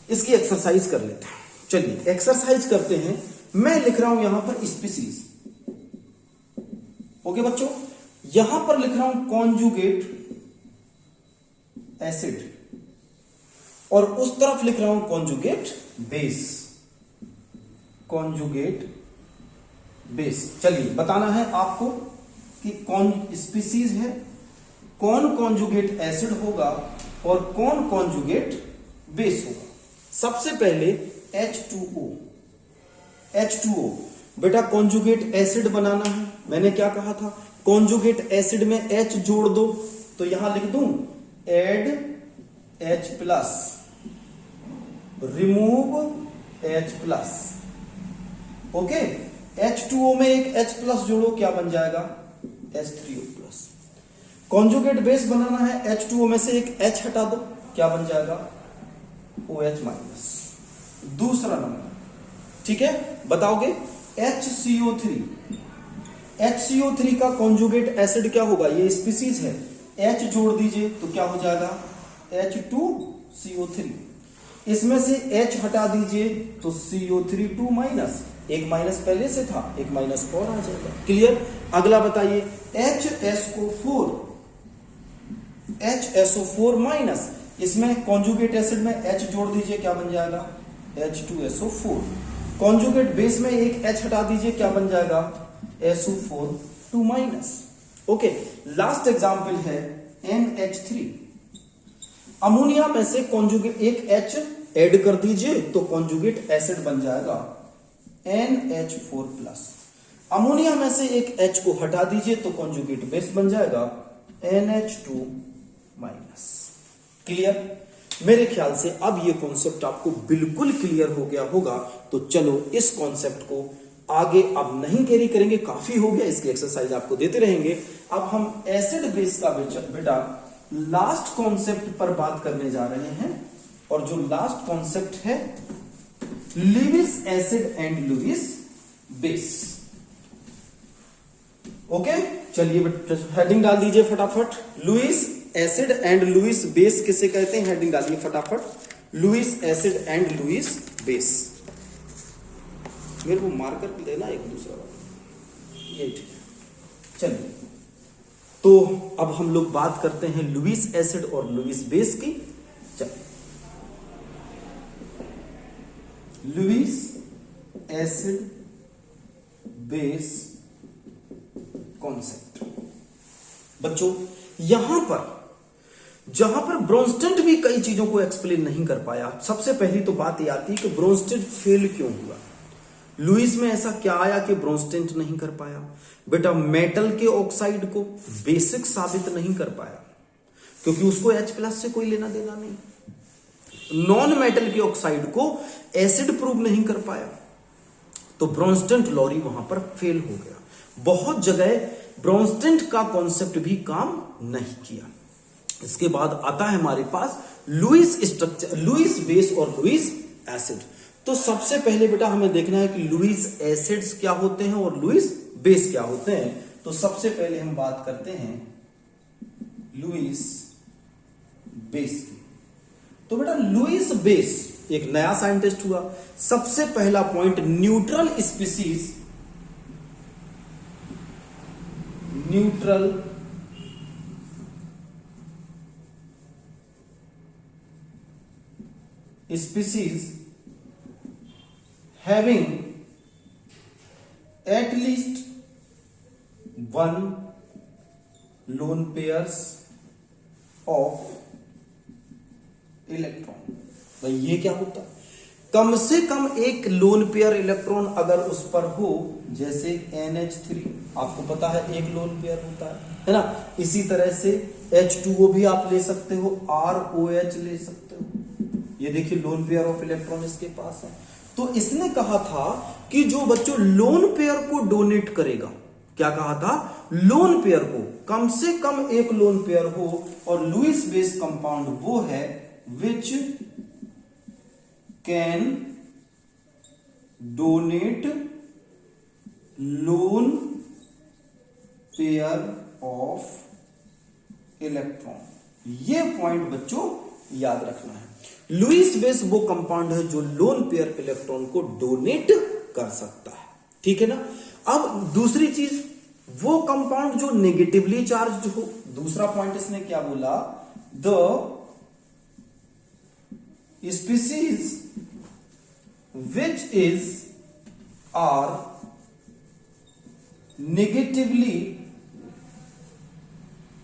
Speaker 1: इसकी एक्सरसाइज कर लेते हैं। चलिए एक्सरसाइज करते हैं। मैं लिख रहा हूं यहां पर स्पीसीज, ओके बच्चों, यहां पर लिख रहा हूं कॉन्जुगेट एसिड और उस तरफ लिख रहा हूं कॉन्जुगेट बेस, कॉन्जुगेट बेस। चलिए बताना है आपको कि कौन स्पीसीज है, कौन कॉन्जुगेट एसिड होगा और कौन कॉन्जुगेट बेस होगा। सबसे पहले H2O बेटा कॉन्जुगेट एसिड बनाना है। मैंने क्या कहा था, कॉन्जुगेट एसिड में H जोड़ दो, तो यहां लिख दूं add H plus, remove H plus, okay. H2O में एक H प्लस जोड़ो, क्या बन जाएगा, H3O प्लस। कॉन्जुगेट बेस बनाना है, H2O में से एक H हटा दो, क्या बन जाएगा, OH माइनस। दूसरा नंबर, ठीक है, बताओगे HCO3 का कॉन्जुगेट एसिड क्या होगा, ये स्पीसीज है, H जोड़ दीजिए तो क्या हो जाएगा, H2CO3। इसमें से H हटा दीजिए तो CO3 2 माइनस, एक माइनस पहले से था, एक माइनस और आ जाएगा। क्लियर। अगला बताइए HSO4 माइनस, इसमें कॉन्जुगेट एसिड में H जोड़ दीजिए, क्या बन जाएगा H2SO4। कॉन्जुगेट बेस में एक H हटा दीजिए, क्या बन जाएगा SO4 2 minus. Okay, last example है NH3। अमोनिया में से कॉन्जुगेट एक H ऐड कर दीजिए तो कॉन्जुगेट एसिड बन जाएगा NH4+। अमोनिया में से एक H को हटा दीजिए तो कॉन्जुगेट बेस बन जाएगा NH2-। क्लियर। मेरे ख्याल से अब ये कॉन्सेप्ट आपको बिल्कुल क्लियर हो गया होगा। तो चलो इस कॉन्सेप्ट को आगे अब नहीं कैरी करेंगे, काफी हो गया, इसकी एक्सरसाइज आपको देते रहेंगे। अब हम एसिड बेस का बेटा लास्ट कॉन्सेप्ट पर बात करने जा रहे हैं, और जो लास्ट कॉन्सेप्ट है Lewis acid and Lewis base. Okay, चलिए हेडिंग डाल दीजिए फटाफट। Lewis acid and Lewis base किसे कहते हैं, हेडिंग डालिए फटाफट। Lewis acid and Lewis base. मेरे को मार्कर लेना एक दूसरा वाला, ये ठीक है। चलिए, तो अब हम लोग बात करते हैं लुईस एसिड और लुईस बेस की। चलिए, लुईस एसिड बेस कॉन्सेप्ट। बच्चों, जहां पर ब्रोंस्टेड भी कई चीजों को एक्सप्लेन नहीं कर पाया, सबसे पहली तो बात यह आती है कि ब्रोंस्टेड फेल क्यों हुआ। लुईस में ऐसा क्या आया कि ब्रोंस्टेड नहीं कर पाया। बेटा, मेटल के ऑक्साइड को बेसिक साबित नहीं कर पाया क्योंकि उसको H+ से कोई लेना देना नहीं। नॉन मेटल के ऑक्साइड को एसिड प्रूव नहीं कर पाया, तो ब्रोंस्टेड लॉरी वहां पर फेल हो गया। बहुत जगह ब्रोंस्टेड का कॉन्सेप्ट भी काम नहीं किया। इसके बाद आता है हमारे पास लुईस स्ट्रक्चर, लुईस बेस और लुईस एसिड। तो सबसे पहले बेटा हमें देखना है कि लुईस एसिड्स क्या होते हैं और लुईस बेस क्या होते हैं। तो सबसे पहले हम बात करते हैं लुईस बेस की। तो बेटा लुईस बेस एक नया साइंटिस्ट हुआ। सबसे पहला point, neutral species, neutral species having at least one lone pairs of electron. भाई ये क्या होता है, कम से कम एक लोन पेयर इलेक्ट्रॉन अगर उस पर हो, जैसे NH3 आपको पता है एक लोन पेयर होता है ना। इसी तरह से H2O भी आप ले सकते हो, ROH ले सकते हो। ये देखिए लोन पेयर ऑफ इलेक्ट्रॉन इसके पास है। तो इसने कहा था कि जो बच्चों लोन पेयर को डोनेट करेगा, क्या कहा था, लोन पेयर को कम से कम एक लोन पेयर हो, और लुईस बेस कंपाउंड वो है which can donate lone pair of electron. ये पॉइंट बच्चों याद रखना है। लुईस बेस वो कंपाउंड है जो लोन पेयर इलेक्ट्रॉन को डोनेट कर सकता है, ठीक है ना। अब दूसरी चीज, वो कंपाउंड जो नेगेटिवली चार्ज हो। दूसरा पॉइंट इसने क्या बोला, the species which is are negatively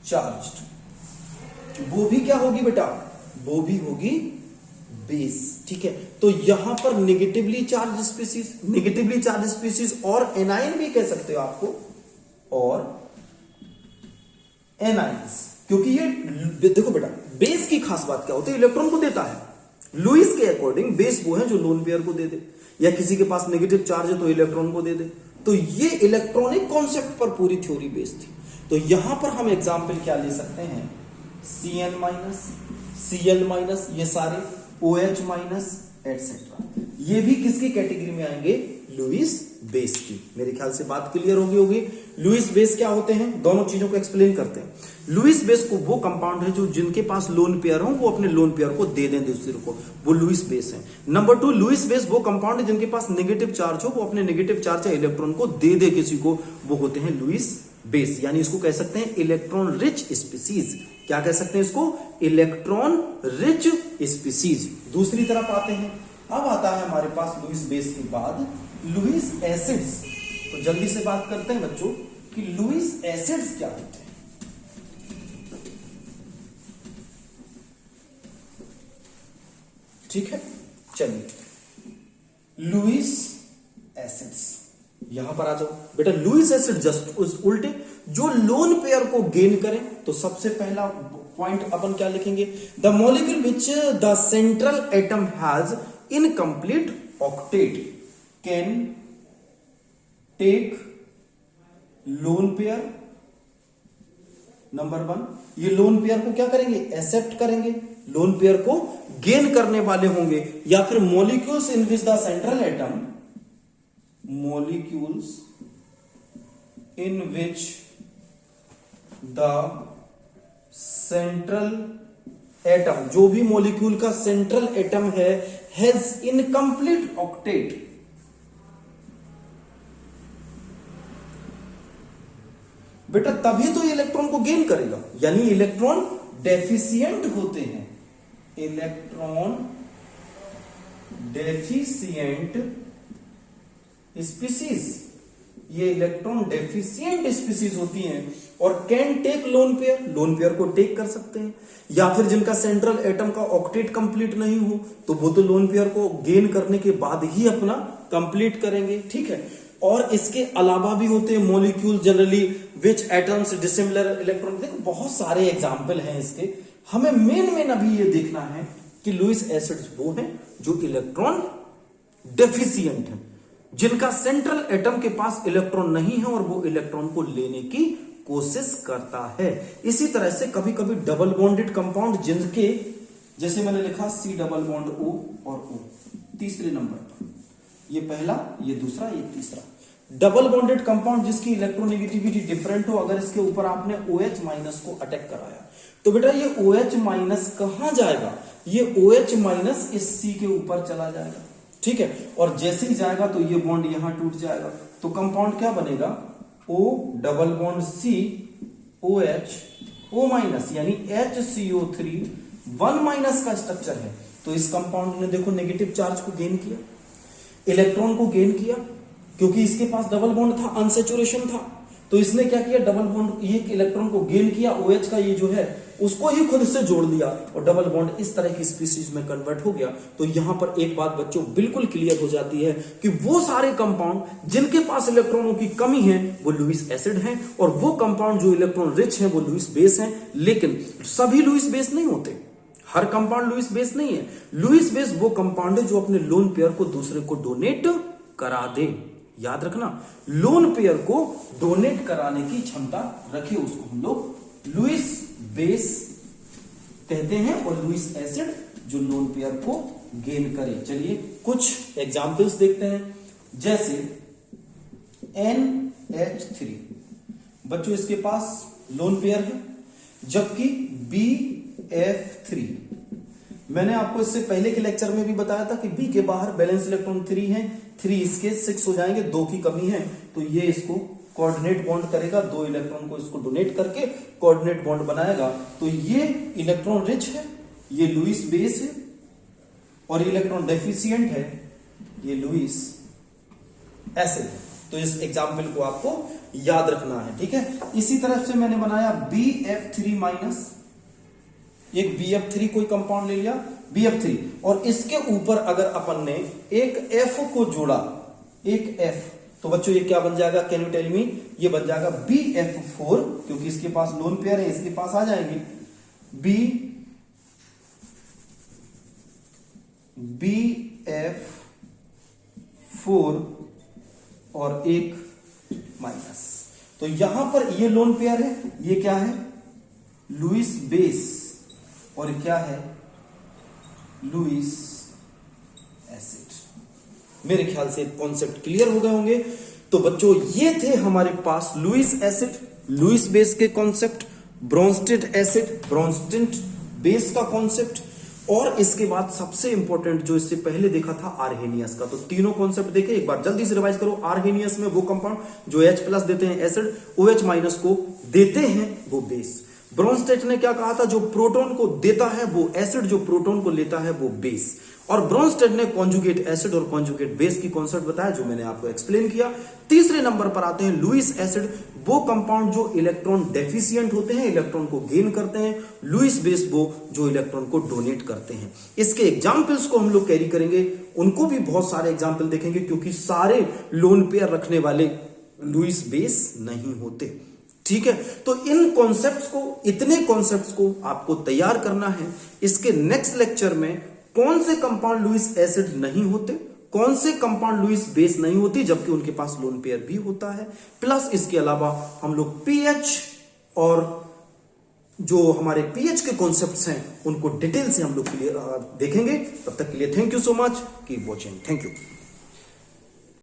Speaker 1: charged, वो भी क्या होगी बेटा, वो भी होगी बेस, ठीक है। तो यहां पर नेगेटिवली चार्ज स्पीसीज और एनाइन भी कह सकते हो आपको, और एनाइंस, क्योंकि ये देखो बेटा बेस की खास बात क्या होती है, इलेक्ट्रॉन को देता है। लुईस के अकॉर्डिंग बेस वो है जो लोन पेयर को दे दे, या किसी के पास नेगेटिव चार्ज है तो इलेक्ट्रॉन को दे दे। तो ये इलेक्ट्रॉनिक कॉन्सेप्ट पर पूरी थ्योरी बेस थी। तो यहां पर हम एग्जाम्पल क्या ले सकते हैं, Cn-, Cl-, ये सारे OH- एटसेट्रा, ये भी किसकी कैटेगरी में आएंगे, लुईस बेस की। मेरे ख्याल से बात क्लियर होगी। लुईस बेस क्या होते हैं, दोनों चीजों को एक्सप्लेन करते हैं। लुईस बेस को वो कंपाउंड है जो जिनके पास लोन पेयर हो वो अपने लोन पेयर को दे दें दूसरे को, वो लुईस बेस है। नंबर 2, लुईस बेस वो कंपाउंड है जिनके पास नेगेटिव चार्ज हो, वो अपने नेगेटिव चार्ज या इलेक्ट्रॉन को दे दे किसी को, वो होते हैं लुईस बेस। यानी इसको कह सकते हैं इलेक्ट्रॉन रिच स्पीसीज। क्या कह सकते हैं इसको, इलेक्ट्रॉन रिच स्पीसीज। दूसरी तरफ आते हैं, अब आता है हमारे पास लुईस बेस के बाद लुईस एसिड्स। तो जल्दी से बात करते हैं बच्चों कि लुईस एसिड्स क्या होते हैं। ठीक है, चलिए लुईस एसिड्स यहां पर आ जाओ बेटा। लुईस एसिड जस्ट उस उल्टे जो लोन पेयर को गेन करें। तो सबसे पहला पॉइंट अपन क्या लिखेंगे, the molecule which the central atom has incomplete octet can take lone pair. Number 1, ये लोन पेयर को क्या करेंगे, एक्सेप्ट करेंगे, लोन पेयर को गेन करने वाले होंगे। या फिर molecules in which the central atom, molecules in which the central atom, जो भी मॉलिक्यूल का सेंट्रल एटम है, has incomplete octet। बेटा तभी तो इलेक्ट्रॉन को गेन करेगा, यानी इलेक्ट्रॉन डेफिशिएंट होते हैं। इलेक्ट्रॉन डेफिशिएंट स्पीसीज, ये इलेक्ट्रॉन डेफिशिएंट स्पीसीज होती हैं और can take lone pair, lone pair को टेक कर सकते हैं। या फिर जिनका सेंट्रल एटम का ऑक्टेट कंप्लीट नहीं हो तो वो तो लोन पेयर को गेन करने के बाद ही अपना कंप्लीट करेंगे। ठीक है, और इसके अलावा भी होते हैं मॉलिक्यूल जनरली विच एटम्स डिसिमिलर इलेक्ट्रॉन। देखो बहुत सारे एग्जाम्पल हैं इसके, हमें मेन अभी ये देखना है कि लुईस एसिड्स वो हैं जो इलेक्ट्रॉन डेफिशिएंट है, जिनका सेंट्रल एटम के पास इलेक्ट्रॉन नहीं है और वो इलेक्ट्रॉन को लेने की कोशिश करता है। इसी तरह से कभी कभी डबल बॉन्डेड कंपाउंड जिनके, जैसे मैंने लिखा C डबल बॉन्ड O और O, तीसरे नंबर पर, ये पहला, ये दूसरा, ये तीसरा। डबल बॉन्डेड कंपाउंड जिसकी इलेक्ट्रोनेगेटिविटी डिफरेंट हो, अगर इसके ऊपर आपने OH माइनस को अटैक कराया तो बेटा ये OH माइनस कहां जाएगा, ये OH माइनस इस C के ऊपर चला जाएगा। ठीक है, और जैसे ही जाएगा तो ये बॉन्ड यहां टूट जाएगा, तो कंपाउंड क्या बनेगा, O double bond C OH O minus, यानी HCO3 1 माइनस का स्ट्रक्चर है। तो इस कंपाउंड ने देखो नेगेटिव चार्ज को गेन किया, इलेक्ट्रॉन को गेन किया, क्योंकि इसके पास डबल बॉन्ड था, अनसैचुरेशन था। तो इसने क्या किया, डबल बॉन्ड, ये इलेक्ट्रॉन को गेन किया, OH का ये जो है उसको ही खुद से जोड़ दिया और डबल बॉन्ड इस तरह की स्पीसीज में कन्वर्ट हो गया। तो यहां पर एक बात बच्चों बिल्कुल क्लियर हो जाती है कि वो सारे कंपाउंड जिनके पास इलेक्ट्रॉनों की कमी है वो लुईस एसिड हैं, और वो कंपाउंड जो इलेक्ट्रॉन रिच हैं वो लुईस बेस हैं। लेकिन सभी लुईस बेस नहीं होते, हर कंपाउंड लुईस बेस नहीं है। लुईस बेस वो कंपाउंड है जो अपने लोन पेयर को दूसरे को डोनेट करा दे। याद रखना, लोन पेयर को डोनेट कराने की क्षमता रखे, उसको हम लोग लुईस बेस कहते हैं, और लुईस एसिड जो लोन पेयर को गेन करे। चलिए कुछ एग्जाम्पल्स देखते हैं, जैसे NH3, बच्चों इसके पास लोन पेयर है, जबकि BF3, मैंने आपको इससे पहले के लेक्चर में भी बताया था कि B के बाहर बैलेंस इलेक्ट्रॉन 3 है, 3 इसके 6 हो जाएंगे, 2 की कमी है, तो ये इसको कोऑर्डिनेट बॉन्ड करेगा, 2 इलेक्ट्रॉन को इसको डोनेट करके कोऑर्डिनेट बॉन्ड बनाएगा। तो ये इलेक्ट्रॉन रिच है, ये लुईस बेस है, और इलेक्ट्रॉन डेफिशिएंट है, ये लुईस एसिड है। तो इस एग्जाम्पल को आपको याद रखना है। ठीक है, इसी तरह से मैंने बनाया BF3 माइनस, एक BF3 कोई कंपाउंड ले लिया BF3, और इसके ऊपर अगर अपन ने एक F को जोड़ा, एक F, तो बच्चों ये क्या बन जाएगा, कैन यू टेल मी, ये बन जाएगा BF4, क्योंकि इसके पास लोन पेयर है, इसके पास आ जाएंगे BF4 और एक माइनस। तो यहां पर ये लोन पेयर है, ये क्या है, लुईस बेस, और क्या है, लुईस एसिड। मेरे ख्याल से कॉन्सेप्ट क्लियर हो गए होंगे। तो बच्चों ये थे हमारे पास लुईस एसिड, लुईस बेस के concept, Bronsted acid, Bronsted base का कॉन्सेप्ट, और इसके बाद सबसे इंपॉर्टेंट जो इससे पहले देखा था आर्हेनियस का। तो तीनों कॉन्सेप्ट देखे, एक बार जल्दी से रिवाइज करो। आर्हेनियस में वो कंपाउंड जो H+ देते हैं एसिड, OH- को देते हैं वो बेस। ब्रोंस्टेड ने क्या कहा था, जो प्रोटॉन को देता है वो एसिड, जो प्रोटॉन को लेता है वो बेस। और ब्रोंस्टेड ने कॉन्जुगेट एसिड और कॉन्जुगेट बेस की कॉन्सेप्ट बताया, जो मैंने आपको एक्सप्लेन किया। तीसरे नंबर पर आते हैं लुईस एसिड, वो कंपाउंड जो इलेक्ट्रॉन डेफिशिएंट होते हैं, इलेक्ट्रॉन को गेन करते हैं। लुईस बेस वो जो इलेक्ट्रॉन को डोनेट करते हैं। इसके एग्जाम्पल्स को हम लोग कैरी करेंगे, उनको भी बहुत सारे एग्जाम्पल देखेंगे, क्योंकि सारे लोन पेयर रखने वाले लुईस बेस नहीं होते। ठीक है, तो इन कॉन्सेप्ट्स को, इतने कॉन्सेप्ट्स को आपको तैयार करना है। इसके नेक्स्ट लेक्चर में कौन से कंपाउंड लुईस एसिड नहीं होते, कौन से कंपाउंड लुईस बेस नहीं होती, जबकि उनके पास लोन पेयर भी होता है। प्लस इसके अलावा हम लोग पीएच और जो हमारे पीएच के कॉन्सेप्ट्स हैं उनको डिटेल से हम लोग क्लियर देखेंगे। तब तक के लिए thank you so much, keep watching, thank you.